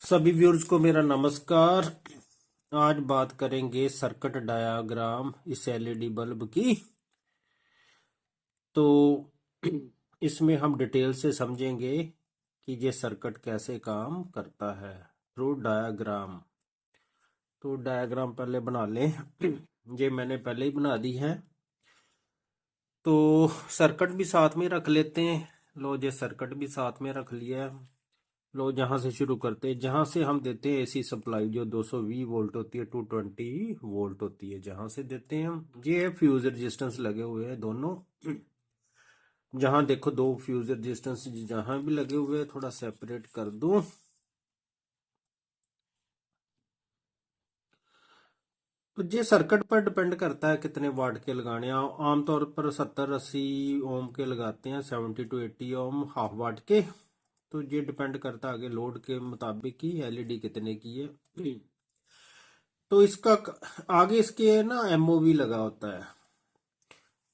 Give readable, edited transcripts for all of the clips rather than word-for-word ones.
सभी व्यूअर्स को मेरा नमस्कार। आज बात करेंगे सर्किट डायग्राम इस एलईडी बल्ब की। तो इसमें हम डिटेल से समझेंगे कि ये सर्किट कैसे काम करता है थ्रू डायग्राम। तो डायग्राम पहले बना लें। ये मैंने पहले ही बना दी है। तो सर्किट भी साथ में रख लेते हैं। लो, ये सर्किट भी साथ में रख लिया है। लो, जहां से शुरू करते हैं, जहां से हम देते हैं एसी सप्लाई जो 220 वोल्ट होती है, 220 वोल्ट होती है, जहां से देते हैं हम। ये है फ्यूज रेजिस्टेंस लगे हुए हैं दोनों। जहां देखो दो फ्यूज रेजिस्टेंस जहां भी लगे हुए हैं, थोड़ा सेपरेट कर दूं। तो ये सर्किट पर डिपेंड करता है कितने वाट के लगाने हैं। आमतौर पर 70-80 ओम के लगाते हैं, 70 to 80 ओम हाफ वाट के। तो ये डिपेंड करता है आगे लोड के मुताबिक की एलईडी कितने की है। तो इसका आगे इसके ना एमओवी लगा होता है।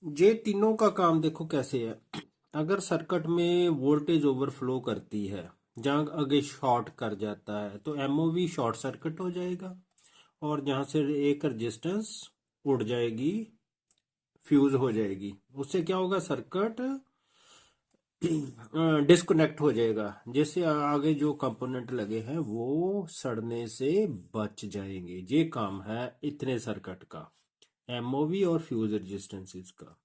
ये तीनों का काम देखो कैसे है। अगर सर्किट में वोल्टेज ओवरफ्लो करती है, जहां आगे शॉर्ट कर जाता है, तो एमओवी शॉर्ट सर्किट हो जाएगा और जहां से एक रेजिस्टेंस उड़ जाएगी, फ्यूज हो जाएगी। उससे क्या होगा, सर्किट डिस्कनेक्ट हो जाएगा। जैसे आगे जो कंपोनेंट लगे हैं वो सड़ने से बच जाएंगे। ये काम है इतने सर्किट का, एमओवी और फ्यूज रेजिस्टेंसेस का।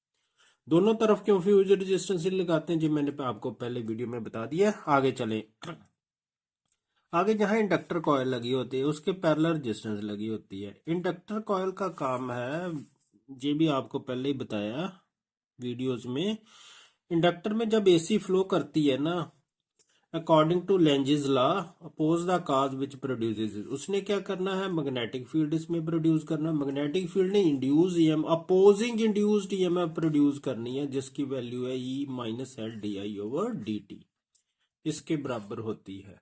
दोनों तरफ क्यों फ्यूज रेजिस्टेंस लगाते हैं जी, मैंने आपको पहले वीडियो में बता दिया। आगे चलें। आगे जहां इंडक्टर कॉयल लगी होती है उसके पैरेलल रेजिस्टेंस लगी होती है। इंडक्टर कॉयल का काम है, ये भी आपको पहले ही बताया वीडियोस में। इंडक्टर में जब एसी फ्लो करती है ना, according to Lenz's law, oppose the cause which produces, उसने क्या करना है, मैग्नेटिक फील्ड इसमें प्रोड्यूस करना है। मैग्नेटिक फील्ड ने induce EM opposing induced EMF produce करनी है, जिसकी वैल्यू है E minus L D I over D T, इसके बराबर होती है।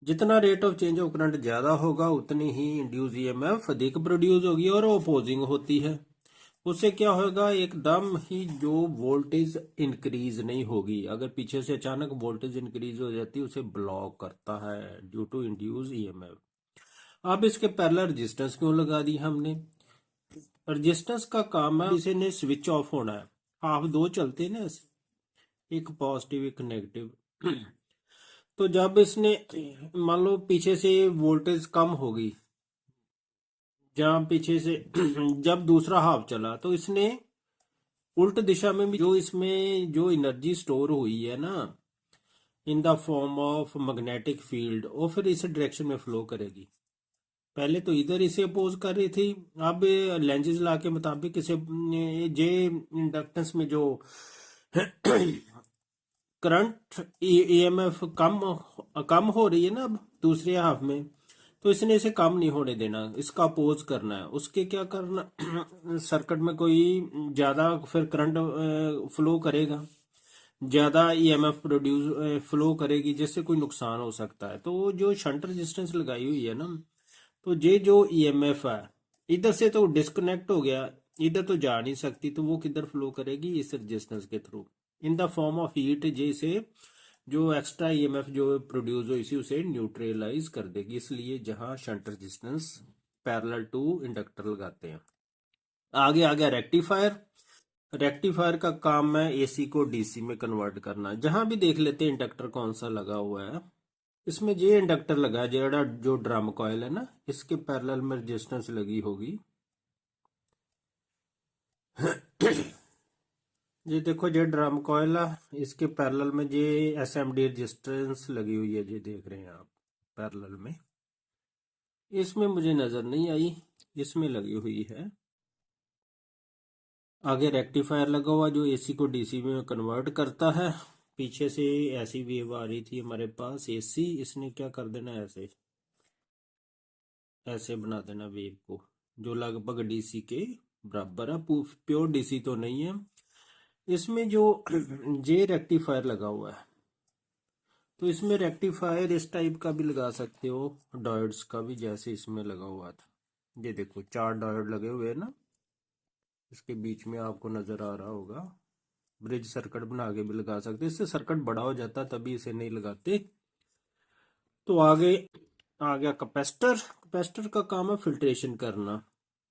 जितना rate of change of current ज्यादा होगा उतनी ही इंड्यूस ईएमएफ अधिक प्रोड्यूस होगी और अपोजिंग होती है। उससे क्या होगा, एकदम ही जो वोल्टेज इंक्रीज नहीं होगी। अगर पीछे से अचानक वोल्टेज इंक्रीज हो जाती है, उसे ब्लॉक करता है ड्यू टू इंड्यूस ईएमएफ। अब इसके पैरेलल रेजिस्टेंस क्यों लगा दी हमने। रेजिस्टेंस का काम है, इसे ने स्विच ऑफ होना है। हाफ दो चलते हैं ना, एक पॉजिटिव एक नेगेटिव। तो जब इसने मान लो पीछे से वोल्टेज कम होगी, जहां पीछे से जब दूसरा हाफ चला, तो इसने उल्ट दिशा में भी जो इसमें जो एनर्जी स्टोर हुई है ना, in the form of magnetic field, वो फिर इस डायरेक्शन में फ्लो करेगी। पहले तो इधर इसे अपोज कर रही थी, अब लेंजेस लॉ के मुताबिक इसे जे इंडक्टेंस में जो करंट ईएमएफ कम कम हो रही है ना अब दूसरे हाफ में, तो इसने इसे कम नहीं होने देना, इसका अपोज करना है। उसके क्या करना, सर्किट में कोई ज्यादा फिर करंट फ्लो करेगा, ज्यादा ईएमएफ प्रोड्यूस फ्लो करेगी, जिससे कोई नुकसान हो सकता है। तो जो शंट रेजिस्टेंस लगाई हुई है ना, तो ये जो ईएमएफ है इधर से तो डिस्कनेक्ट हो गया, इधर तो जा नहीं सकती, तो वो किधर फ्लो करेगी, इस रेजिस्टेंस के through, in the form of heat. जैसे जो एक्स्ट्रा ईएमएफ जो प्रोड्यूस हो इसी उसे न्यूट्रलाइज कर देगी। इसलिए जहां shunt resistance parallel to inductor लगाते हैं। आगे आ गया रेक्टिफायर। रेक्टिफायर का काम है एसी को डीसी में कन्वर्ट करना। जहां भी देख लेते हैं इंडक्टर कौन सा लगा हुआ है, इसमें ये इंडक्टर लगा है, जेड़ा जो ड्रम कॉइल है ना, इसके पैरेलल में रेजिस्टेंस लगी होगी। ये देखो, ये ड्रम कॉइल है, इसके पैरेलल में ये एसएमडी रेजिस्टेंस लगी हुई है, ये देख रहे हैं आप पैरेलल में। इसमें मुझे नजर नहीं आई, इसमें लगी हुई है। आगे रेक्टिफायर लगा हुआ जो एसी को डीसी में कन्वर्ट करता है। पीछे से ऐसी वेव आ रही थी हमारे पास एसी, इसने क्या कर देना, ऐसे ऐसे बना देना वेव को, जो लगभग डीसी के बराबर है। प्योर डीसी तो नहीं है। इसमें जो जे रेक्टिफायर लगा हुआ है, तो इसमें रेक्टिफायर इस टाइप का भी लगा सकते हो, डायोड्स का भी, जैसे इसमें लगा हुआ था। ये देखो 4 डायोड लगे हुए हैं ना, इसके बीच में आपको नजर आ रहा होगा। ब्रिज सर्किट बना के भी लगा सकते, इससे सर्किट बड़ा हो जाता, तभी इसे नहीं लगाते। तो आगे आ गया कैपेसिटर। कैपेसिटर का काम है फिल्ट्रेशन करना।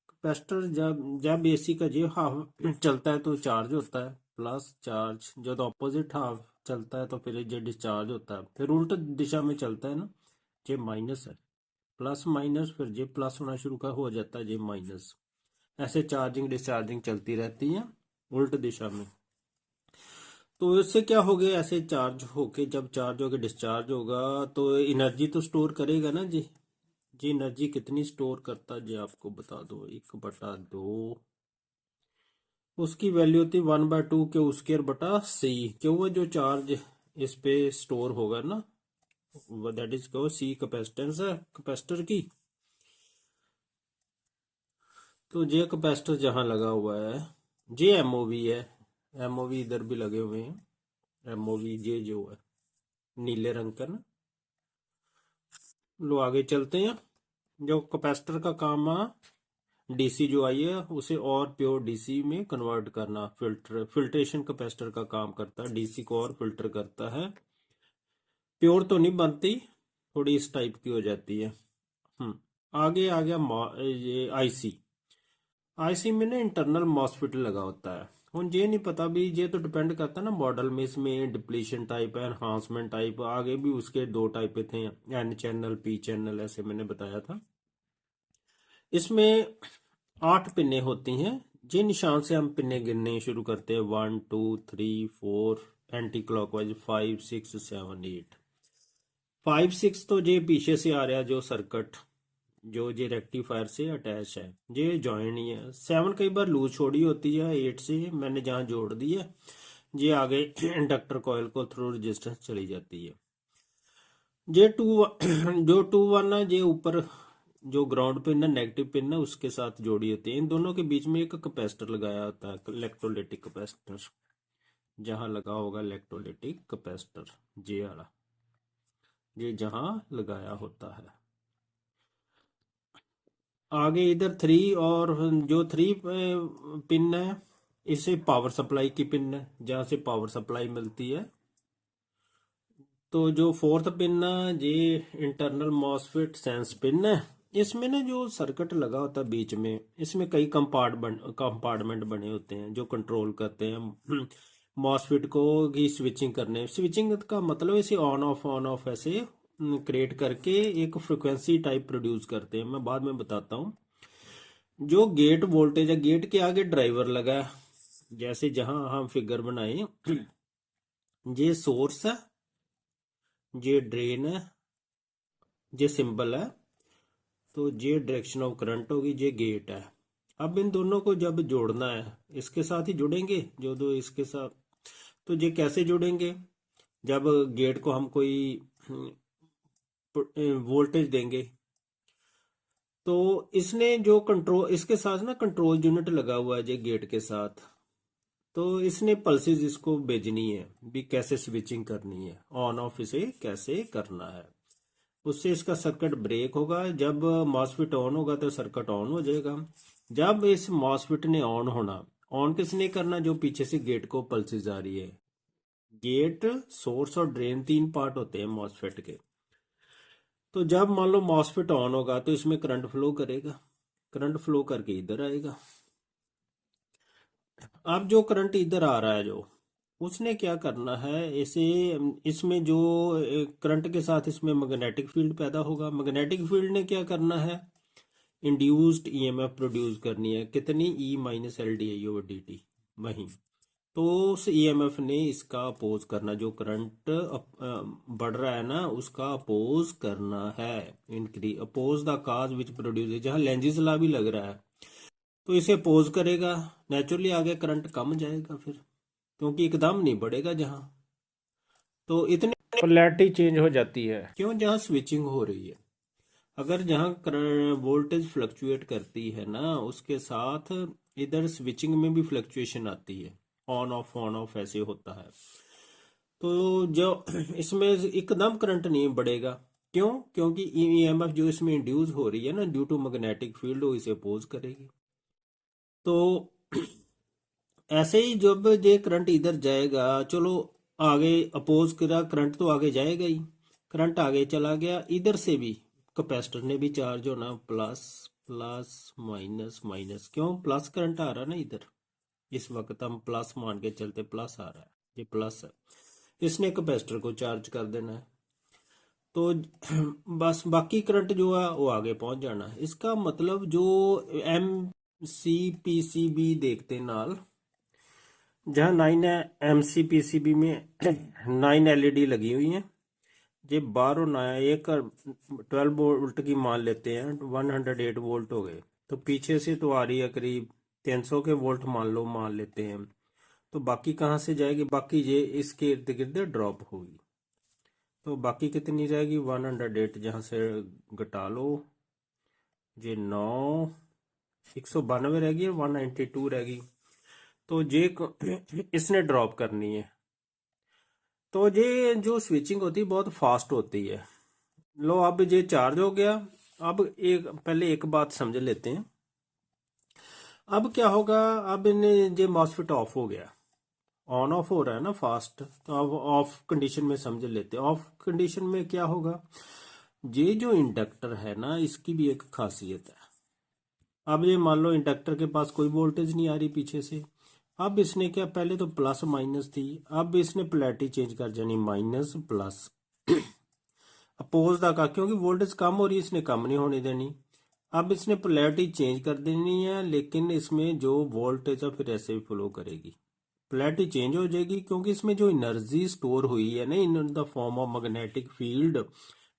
कैपेसिटर जब जब एसी का जो हाफ चलता है तो चार्ज होता है प्लस चार्ज, जब ऑपोजिट हाफ चलता है तो फिर जो डिस्चार्ज होता है, फिर उल्ट दिशा में चलता है ना, जे माइनस है, प्लस माइनस, फिर जे प्लस होना शुरू का हो जाता है जे माइनस। ऐसे चार्जिंग डिस्चार्जिंग चलती रहती है उल्ट दिशा में। तो इससे क्या हो गया, ऐसे चार्ज होके जब चार्ज होके डिस्चार्ज होगा तो एनर्जी तो स्टोर करेगा ना जी। जी एनर्जी कितनी स्टोर करता है जी आपको बता दो, 1/2, उसकी वैल्यू होती 1/2 क्यू स्क्र बटा सी। क्यों है जो चार्ज इस पे स्टोर होगा ना, दैट इज क्यों सी कैपेसिटेंस है कैपेसिटर की। तो ये कैपेसिटर जहां लगा हुआ है जे एमओवी है, एमओवी इधर भी लगे हुए हैं, एमओवी जे जो है नीले रंग का ना। लो आगे चलते हैं। जो कैपेसिटर का काम है डीसी जो आई है उसे और प्योर डीसी में कन्वर्ट करना। फिल्ट्रेशन कैपेसिटर का काम करता है, डीसी को और फिल्टर करता है। प्योर तो नहीं बनती, थोड़ी इस टाइप की हो जाती है। आगे आ गया ये आईसी। आईसी में ना इंटरनल मॉसफेट लगा होता है। ਹੁਣ ये नहीं पता भी, ये तो डिपेंड करता है ना मॉडल में, इसमें डिप्लीशन टाइप है, एनहांसमेंट टाइप, आगे भी उसके 2 टाइप थे, एन चैनल पी चैनल, ऐसे मैंने बताया था। इसमें 8 पिने होती हैं। जिन निशान से हम पिने गिनने शुरू करते हैं 1 2 3 4 एंटी क्लॉकवाइज 5 6 7 8। 5 6 तो ये पीछे से आ रहा जो सर्किट जो ये रेक्टिफायर से अटैच है, ये जॉइन ही है। 7 कई बार लूज छोड़ी होती है 8 से, मैंने जहाँ जोड़ दी है ये आगे इंडक्टर कॉइल को थ्रू रेजिस्टेंस चली जाती है। जे टू जो 2 1 है ये ऊपर जो ग्राउंड पिन है नेगेटिव पिन है उसके साथ जोड़ी होती है। इन दोनों के बीच में एक कैपेसिटर लगाया होता है, इलेक्ट्रोलाइटिक कैपेसिटर, जहां लगा होगा इलेक्ट्रोलाइटिक कैपेसिटर जे वाला, ये जहां लगाया होता है। आगे इधर 3 और जो 3 पिन है इसे पावर सप्लाई की पिन है, जहां से पावर सप्लाई मिलती है। तो जो 4th पिन है ये इंटरनल मॉसफेट सेंस पिन है। इसमें ना जो सर्किट लगा होता है बीच में, इसमें कई कंपार्टमेंट बने होते हैं जो कंट्रोल करते हैं मॉसफेट को की स्विचिंग करने। स्विचिंग का मतलब इसे ऑन ऑफ ऐसे क्रिएट करके एक फ्रिक्वेंसी टाइप प्रोड्यूस करते हैं, मैं बाद में बताता हूँ। जो गेट वोल्टेज है, गेट के आगे ड्राइवर लगा है, जैसे जहां हम फिगर बनाए, ये सोर्स है, ये ड्रेन है, ये सिंबल है, तो ये डायरेक्शन ऑफ करंट होगी, ये गेट है। अब इन दोनों को जब जोड़ना है इसके साथ ही जुड़ेंगे, जो दो इसके साथ। तो ये कैसे जुड़ेंगे, जब गेट को हम कोई वोल्टेज देंगे तो इसने जो कंट्रोल, इसके साथ ना कंट्रोल यूनिट लगा हुआ है ये गेट के साथ, तो इसने पल्सेस इसको भेजनी है भी कैसे स्विचिंग करनी है, ऑन ऑफ इसे कैसे करना है। उससे इसका सर्किट ब्रेक होगा। जब मॉसफेट ऑन होगा तो सर्किट ऑन हो जाएगा। जब इस मॉसफेट ने ऑन होना, ऑन किसने करना, जो पीछे से गेट को पल्सेस आ रही है। गेट, सोर्स और ड्रेन 3 पार्ट होते हैं मॉसफेट के। तो जब मान लो मॉसफेट ऑन होगा तो इसमें करंट फ्लो करेगा, करंट फ्लो करके इधर आएगा। अब जो करंट इधर आ रहा है जो, उसने क्या करना है, इसे इसमें जो करंट के साथ इसमें मैग्नेटिक फील्ड पैदा होगा। मैग्नेटिक फील्ड ने क्या करना है, इंड्यूस्ड ईएमएफ प्रोड्यूस करनी है। कितनी, E minus L D I over D T वहीं। तो उस ईएमएफ ने इसका अपोज करना, जो करंट बढ़ रहा है ना उसका अपोज करना है। Increase oppose the cause which produce, जहां लेंजिस लॉ भी लग रहा है तो इसे अपोज करेगा, नेचुरली आगे करंट कम जाएगा फिर, क्योंकि एकदम नहीं बढ़ेगा जहां। तो इतने पोलैरिटी चेंज हो जाती है, क्यों, जहां स्विचिंग हो रही है। अगर जहां वोल्टेज फ्लक्चुएट करती है ना उसके साथ इधर स्विचिंग में भी फ्लक्चुएशन आती है, ऑन ऑफ ऐसे होता है। तो जो इसमें एकदम करंट नहीं बढ़ेगा, क्यों, क्योंकि ईएमएफ जो इसमें इंड्यूस हो रही है ना ड्यू टू मैग्नेटिक फील्ड, वो इसे अपोज करेगी। तो ऐसे ही जब ये करंट इधर जाएगा, चलो आगे अपोज करा करंट तो आगे जाएगा ही, करंट आगे चला गया, इधर से भी कैपेसिटर ने भी चार्ज होना, प्लस प्लस माइनस माइनस, क्यों प्लस करंट आ रहा है ना इधर, इस वक्त हम प्लस मान के चलते, प्लस आ रहा है, ये प्लस है, इसने कैपेसिटर को चार्ज कर देना है। तो बस बाकी करंट जो है वो आगे पहुंच जाना है। इसका मतलब जो M C P C B देखते नाल, जहाँ 9 M C P C B में 9 एलईडी लगी हुई हैं, ये 12 और 9 एक 12 वोल्ट की मान लेते हैं, 108 वोल्ट हो गए, तो पीछे से तो आ रही है करीब 300 के वोल्ट मान लेते हैं। तो बाकी कहाँ से जाएगी, बाकी ये इसके इर्द गिर्द ड्रॉप होगी, तो बाकी कितनी रहेगी 108, जहाँ से घटा लो ये 9, 192 रहेगी, 192 रहेगी, तो ये इसने ड्रॉप करनी है। तो ये जो स्विचिंग होती है बहुत फास्ट होती है। लो अब ये चार्ज हो गया। अब पहले एक बात समझ लेते हैं। अब क्या होगा, अब इन्हें ये मॉसफेट ऑफ हो गया, ऑन ऑफ हो रहा है ना फास्ट, तो अब ऑफ कंडीशन में समझ लेते हैं। ऑफ कंडीशन में क्या होगा, ये जो इंडक्टर है ना इसकी भी एक खासियत है। अब ये मान लो इंडक्टर के पास कोई वोल्टेज नहीं आ रही पीछे से, अब इसने क्या, पहले तो प्लस माइनस थी, अब इसने पोलैरिटी चेंज कर जानी, माइनस प्लस अपोज का, क्योंकि वोल्टेज कम हो रही है इसने कम नहीं होने देनी। अब इसने पोलैरिटी चेंज कर देनी है, लेकिन इसमें जो वोल्टेज है फिर ऐसे भी फ्लो करेगी, पोलैरिटी चेंज हो जाएगी, क्योंकि इसमें जो एनर्जी स्टोर हुई है ना in the form of magnetic field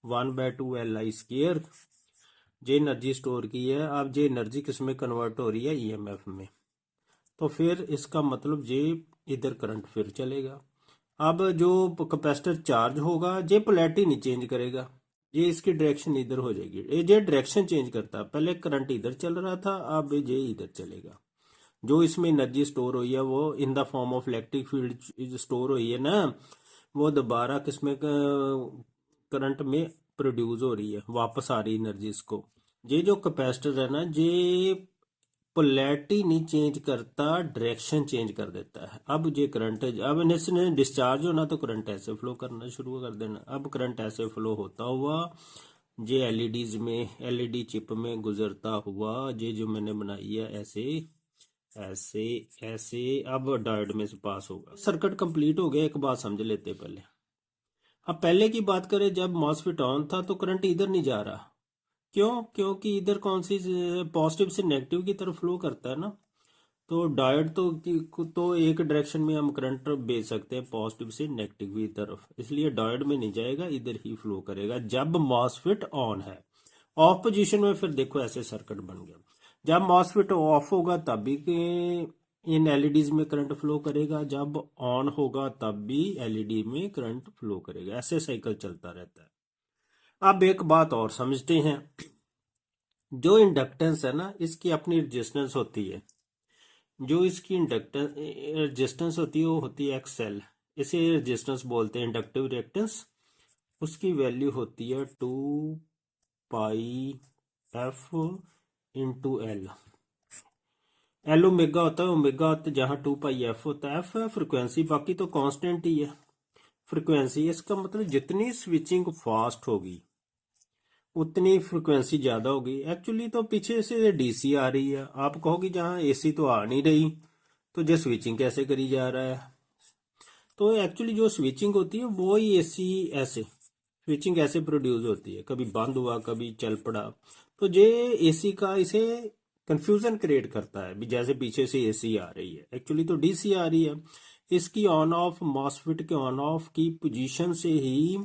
1/2 Li², जो एनर्जी स्टोर की है, अब जो एनर्जी किस में कन्वर्ट हो रही है, ईएमएफ में, तो फिर इसका मतलब ये इधर करंट फिर चलेगा। अब जो कैपेसिटर चार्ज होगा ये पोलैरिटी नहीं चेंज करेगा, ये इसकी डायरेक्शन इधर हो जाएगी, ये डायरेक्शन चेंज करता है, पहले करंट इधर चल रहा था, अब ये इधर चलेगा। जो इसमें एनर्जी स्टोर हुई है वो in the form of electric field store हुई है ना, वो दोबारा किसमें करंट में प्रोड्यूस हो रही है, वापस आ रही एनर्जी इसको। ये जो कैपेसिटर है ना ये पोलैरिटी नहीं चेंज करता, डायरेक्शन चेंज कर देता है। अब ये करंट है, अब इसने डिस्चार्ज होना तो करंट ऐसे फ्लो करना शुरू कर देना। अब करंट ऐसे फ्लो होता हुआ ये एलईडीज में, एलईडी चिप में गुजरता हुआ, ये जो मैंने बनाई है ऐसे ऐसे ऐसे, अब डायोड में से पास होगा। सर्किट कंप्लीट हो गया। एक बात समझ लेते हैं पहले। अब पहले की बात करें, जब मॉसफेट ऑन था तो करंट इधर नहीं जा रहा, क्यों, क्योंकि इधर कौन सी पॉजिटिव से नेगेटिव की तरफ फ्लो करता है ना, तो डायोड तो एक डायरेक्शन में हम करंट भेज सकते हैं पॉजिटिव से नेगेटिव की तरफ, इसलिए डायोड में नहीं जाएगा, इधर ही फ्लो करेगा जब मॉसफेट ऑन है। ऑफ पोजीशन में फिर देखो ऐसे सर्किट बन गया। जब मॉसफेट ऑफ होगा तब भी इन एलईडीज में करंट फ्लो करेगा, जब ऑन होगा तब भी एलईडी में करंट फ्लो करेगा, ऐसे साइकिल चलता रहता है। अब एक बात और समझते हैं, जो इंडक्टेंस है ना इसकी अपनी रेजिस्टेंस होती है, जो इसकी इंडक्टेंस रेजिस्टेंस होती है वो होती है एक्सएल, इसे रेजिस्टेंस बोलते हैं, इंडक्टिव रिएक्टेंस। उसकी वैल्यू होती है 2πf/L। एल ओमेगा होता है, ओमेगा होता है जहाँ 2πf होता है, एफ है फ्रिक्वेंसी, बाकी तो कांस्टेंट ही है फ्रिक्वेंसी। इसका मतलब जितनी स्विचिंग फास्ट होगी उतनी फ्रिक्वेंसी ज्यादा होगी। एक्चुअली तो पीछे से डीसी आ रही है, आप कहोगे जहाँ एसी तो आ नहीं रही तो जो स्विचिंग कैसे करी जा रहा है, तो एक्चुअली जो स्विचिंग होती है वो ही एसी, ऐसे स्विचिंग ऐसे प्रोड्यूस होती है, कभी बंद हुआ कभी चल पड़ा, तो ये एसी का इसे कंफ्यूजन क्रिएट करता है भी, जैसे पीछे से एसी आ रही है, एक्चुअली तो डीसी आ रही है। इसकी ऑन ऑफ मॉसफेट के ऑन ऑफ की पोजीशन से ही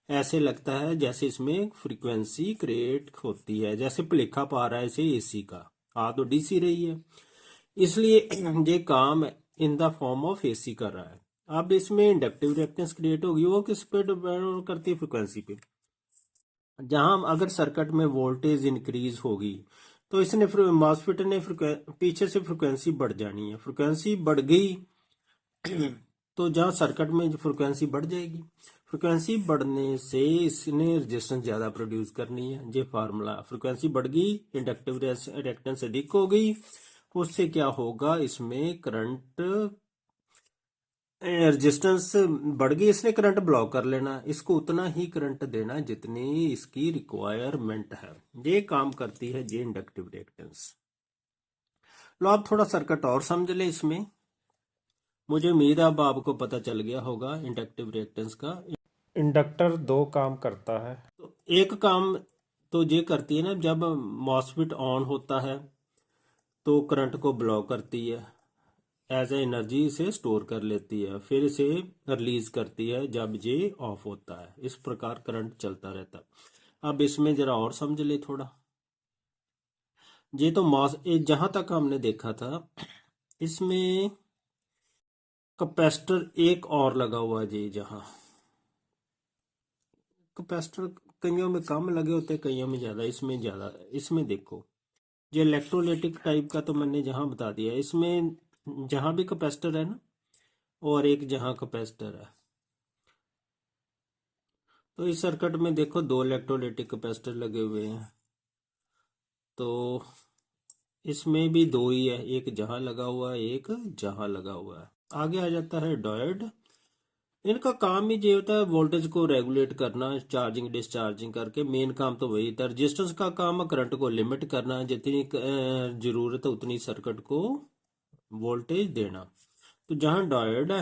ऐसे लगता है जैसे इसमें फ्रीक्वेंसी क्रिएट होती है, जैसे लिखा पा रहा है इसे एसी का, आ तो डीसी रही है, इसलिए ये काम in the form of AC कर रहा है। अब इसमें इंडक्टिव रिएक्टेंस क्रिएट होगी, वो किस पे डिपेंड करती है, फ्रिक्वेंसी पे। जहां अगर सर्किट में वोल्टेज इंक्रीज होगी तो इसने मॉसफेट ने पीछे से फ्रिक्वेंसी बढ़ जानी है, फ्रिक्वेंसी बढ़ गई तो जहाँ सर्किट में फ्रिक्वेंसी बढ़ जाएगी, फ्रिक्वेंसी बढ़ने से इसने रेजिस्टेंस ज्यादा प्रोड्यूस करनी है, ये फार्मूला। फ्रिक्वेंसी बढ़ गई, इंडक्टिव रिएक्टेंस अधिक हो गई, उससे क्या होगा, इसमें करंट रेजिस्टेंस बढ़ गई, इसने करंट ब्लॉक कर लेना, इसको उतना ही करंट देना जितनी इसकी रिक्वायरमेंट है। ये काम करती है ये इंडक्टिव रिएक्टेंस। लो आप थोड़ा सर्किट और समझ ले इसमें। मुझे उम्मीद है अब आपको पता चल गया होगा इंडक्टिव रिएक्टेंस का। इंडक्टर दो काम करता है। तो एक काम तो ये करती है ना, जब मॉसफेट ऑन होता है तो करंट को ब्लॉक करती है, एज ए एनर्जी इसे स्टोर कर लेती है, फिर इसे रिलीज करती है जब ये ऑफ होता है। इस प्रकार करंट चलता रहता है। अब इसमें जरा और समझ ले थोड़ा। ये तो जहां तक हमने देखा था इसमें कैपेसिटर एक और लगा हुआ है जी। जहां कैपेसिटर कईयों में कम लगे होते हैं, कईयों में ज्यादा, इसमें ज्यादा। इसमें देखो ये इलेक्ट्रोलाइटिक टाइप का तो मैंने जहां बता दिया। इसमें जहां भी कैपेसिटर है ना, और एक जहां कैपेसिटर है, तो इस सर्किट में देखो दो इलेक्ट्रोलाइटिक कैपेसिटर लगे हुए हैं। तो इसमें भी दो ही है, एक जहां लगा हुआ है, एक जहां लगा हुआ है। आगे आ जाता है डायोड। इनका काम ही ये होता है वोल्टेज को रेगुलेट करना, चार्जिंग डिस्चार्जिंग करके। मेन काम तो वही था। रजिस्टेंस का काम है करंट को लिमिट करना, जितनी जरूरत है उतनी सर्किट को वोल्टेज देना। तो जहां डायोड है,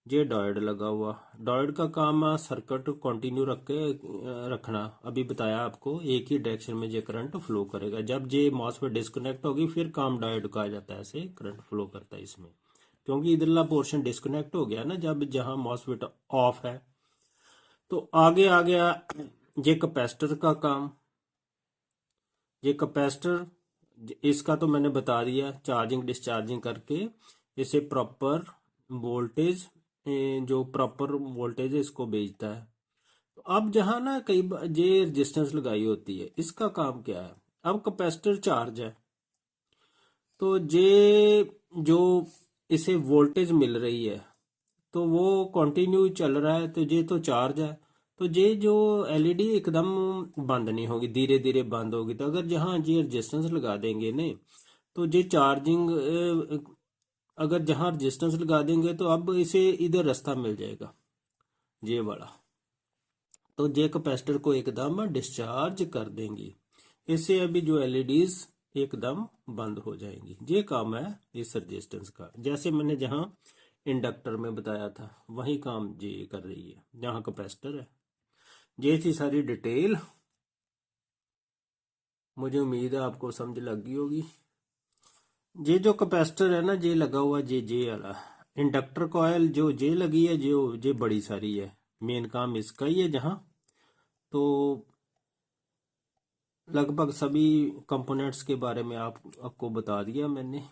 ये डायोड लगा हुआ, डायोड का काम है सर्किट कंटिन्यू रखना। अभी बताया आपको, एक ही डायरेक्शन में ये करंट फ्लो करेगा। जब ये मॉसफेट डिस्कनेक्ट होगी फिर काम डायोड का आ जाता है, ऐसे करंट फ्लो करता है इसमें। क्योंकि इधरला पोर्शन डिस्कनेक्ट हो गया ना जब जहां मॉसफेट ऑफ है। तो आगे आ गया ये कैपेसिटर का काम। ये कैपेसिटर, इसका तो मैंने बता दिया, चार्जिंग डिस्चार्जिंग करके इसे प्रॉपर वोल्टेज, जो प्रॉपर वोल्टेज है इसको भेजता है। तो अब जहां ना कई बार ये रेजिस्टेंस लगाई होती है, इसका काम क्या है। अब कैपेसिटर चार्ज है, तो ये जो इसे वोल्टेज मिल रही है तो वो कंटिन्यू चल रहा है, तो ये तो चार्ज है। तो ये जो एलईडी एकदम बंद नहीं होगी, धीरे धीरे बंद होगी। तो अगर जहाँ ये रेजिस्टेंस लगा देंगे ने, तो ये चार्जिंग, अगर जहाँ रेजिस्टेंस लगा देंगे तो अब इसे इधर रास्ता मिल जाएगा ये वाला। तो ये कैपेसिटर को एकदम डिस्चार्ज कर देंगी, इससे अभी जो एलईडीज एकदम बंद हो जाएंगी। ये काम है इस रेजिस्टेंस का। जैसे मैंने जहाँ इंडक्टर में बताया था वही काम ये कर रही है जहाँ कैपेसिटर है। ये थी सारी डिटेल। मुझे उम्मीद है आपको समझ लग गई होगी। ये जो कैपेसिटर है ना, ये लगा हुआ जे वाला इंडक्टर कॉयल, जो जे लगी है, जो ये बड़ी सारी है, मेन काम इसका ही है। जहाँ तो लगभग सभी कंपोनेंट्स के बारे में आपको बता दिया मैंने।